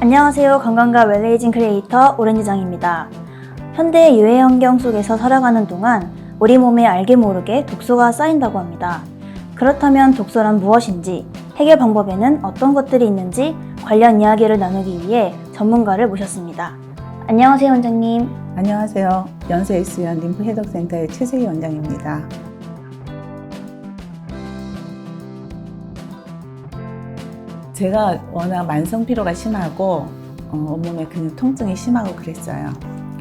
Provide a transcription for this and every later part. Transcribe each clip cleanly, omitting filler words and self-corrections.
안녕하세요. 건강과 웰레이징 크리에이터 오렌지장입니다. 현대의 유해 환경 속에서 살아가는 동안 우리 몸에 알게 모르게 독소가 쌓인다고 합니다. 그렇다면 독소란 무엇인지, 해결 방법에는 어떤 것들이 있는지 관련 이야기를 나누기 위해 전문가를 모셨습니다. 안녕하세요, 원장님. 안녕하세요. 연세에이스연 림프해독센터의 최세희 원장입니다. 제가 워낙 만성 피로가 심하고 온몸에 근육 통증이 심하고 그랬어요.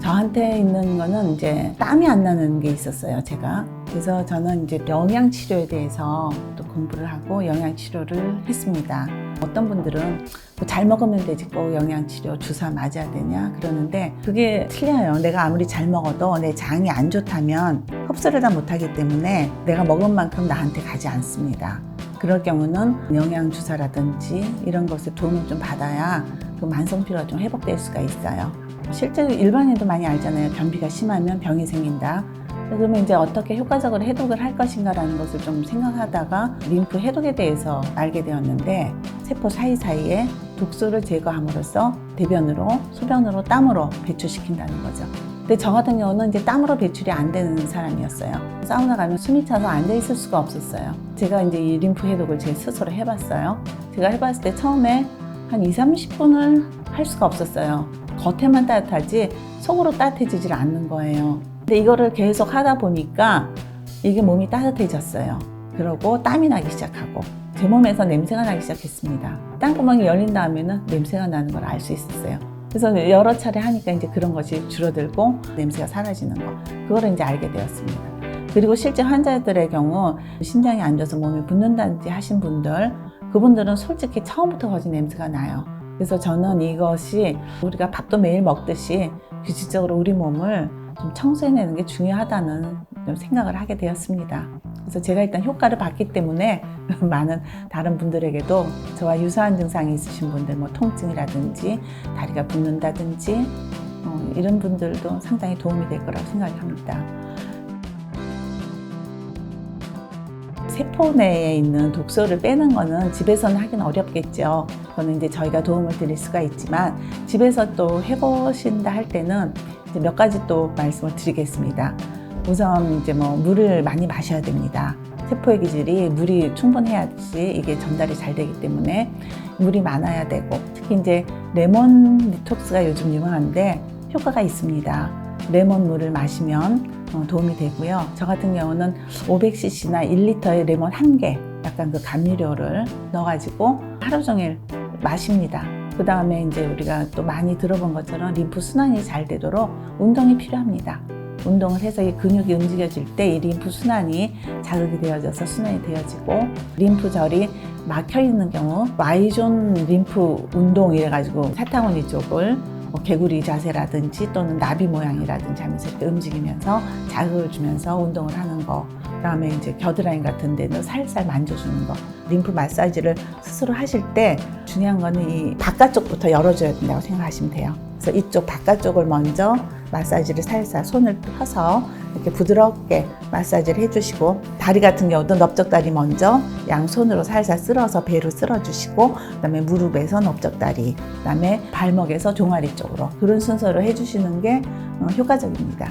저한테 있는 거는 이제 땀이 안 나는 게 있었어요, 제가. 그래서 저는 이제 영양 치료에 대해서 또 공부를 하고 영양 치료를 했습니다. 어떤 분들은 잘 먹으면 되지 꼭 영양 치료 주사 맞아야 되냐 그러는데 그게 틀려요. 내가 아무리 잘 먹어도 내 장이 안 좋다면 흡수를 다 못하기 때문에 내가 먹은 만큼 나한테 가지 않습니다. 그럴 경우는 영양 주사라든지 이런 것에 도움을 좀 받아야 그 만성 피로가 좀 회복될 수가 있어요. 실제로 일반인도 많이 알잖아요. 변비가 심하면 병이 생긴다. 그러면 이제 어떻게 효과적으로 해독을 할 것인가라는 것을 좀 생각하다가 림프 해독에 대해서 알게 되었는데, 세포 사이사이에 독소를 제거함으로써 대변으로, 소변으로, 땀으로 배출시킨다는 거죠. 근데 저 같은 경우는 이제 땀으로 배출이 안 되는 사람이었어요. 사우나 가면 숨이 차서 앉아 있을 수가 없었어요. 제가 이제 이 림프 해독을 제 스스로 해봤어요. 제가 해봤을 때 처음에 한 20-30분을 할 수가 없었어요. 겉에만 따뜻하지 속으로 따뜻해지질 않는 거예요. 근데 이거를 계속 하다 보니까 이게 몸이 따뜻해졌어요. 그러고 땀이 나기 시작하고 제 몸에서 냄새가 나기 시작했습니다. 땀구멍이 열린 다음에는 냄새가 나는 걸 알 수 있었어요. 그래서 여러 차례 하니까 이제 그런 것이 줄어들고 냄새가 사라지는 거, 그거를 이제 알게 되었습니다. 그리고 실제 환자들의 경우 심장이 안 좋아서 몸이 붓는다든지 하신 분들, 그분들은 솔직히 처음부터 거진 냄새가 나요. 그래서 저는 이것이 우리가 밥도 매일 먹듯이 규칙적으로 우리 몸을 좀 청소해내는 게 중요하다는 좀 생각을 하게 되었습니다. 그래서 제가 일단 효과를 봤기 때문에 많은 다른 분들에게도 저와 유사한 증상이 있으신 분들, 뭐 통증이라든지 다리가 붓는다든지 이런 분들도 상당히 도움이 될 거라고 생각합니다. 세포 내에 있는 독소를 빼는 거는 집에서는 하긴 어렵겠죠. 그거는 이제 저희가 도움을 드릴 수가 있지만 집에서 또 해보신다 할 때는 이제 몇 가지 또 말씀을 드리겠습니다. 우선 이제 뭐 물을 많이 마셔야 됩니다. 세포의 기질이 물이 충분해야지 이게 전달이 잘 되기 때문에 물이 많아야 되고, 특히 이제 레몬 디톡스가 요즘 유명한데 효과가 있습니다. 레몬 물을 마시면 도움이 되고요. 저 같은 경우는 500cc나 1리터의 레몬 1개, 약간 그 감미료를 넣어가지고 하루 종일 마십니다. 그 다음에 이제 우리가 또 많이 들어본 것처럼 림프 순환이 잘 되도록 운동이 필요합니다. 운동을 해서 이 근육이 움직여질 때 이 림프 순환이 자극이 되어져서 순환이 되어지고, 림프절이 막혀 있는 경우 Y존 림프 운동 이래가지고 사타구니 쪽을 개구리 자세라든지 또는 나비 모양이라든지 하면서 이렇게 움직이면서 자극을 주면서 운동을 하는 거, 그 다음에 이제 겨드라인 같은 데는 살살 만져주는 거, 림프 마사지를 스스로 하실 때 중요한 거는 이 바깥쪽부터 열어줘야 된다고 생각하시면 돼요. 그래서 이쪽 바깥쪽을 먼저 마사지를 살살 손을 펴서 이렇게 부드럽게 마사지를 해주시고, 다리 같은 경우도 넓적다리 먼저 양손으로 살살 쓸어서 배로 쓸어주시고, 그 다음에 무릎에서 넓적다리, 그 다음에 발목에서 종아리 쪽으로, 그런 순서로 해주시는 게 효과적입니다.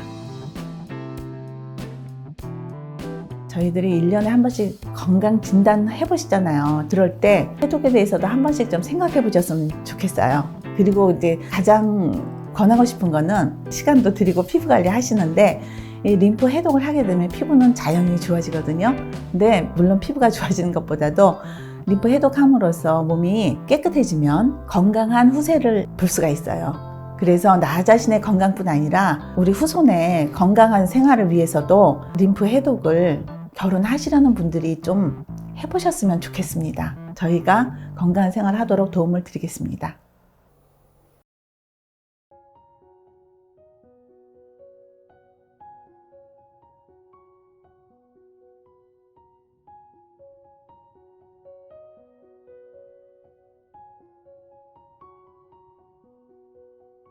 저희들이 1년에 한 번씩 건강 진단 해보시잖아요. 그럴 때 해독에 대해서도 한 번씩 좀 생각해 보셨으면 좋겠어요. 그리고 이제 가장 권하고 싶은 거는, 시간도 드리고 피부 관리 하시는데 이 림프 해독을 하게 되면 피부는 자연히 좋아지거든요. 근데 물론 피부가 좋아지는 것보다도 림프 해독함으로써 몸이 깨끗해지면 건강한 후세를 볼 수가 있어요. 그래서 나 자신의 건강뿐 아니라 우리 후손의 건강한 생활을 위해서도 림프 해독을 결혼하시려는 분들이 좀 해보셨으면 좋겠습니다. 저희가 건강한 생활을 하도록 도움을 드리겠습니다.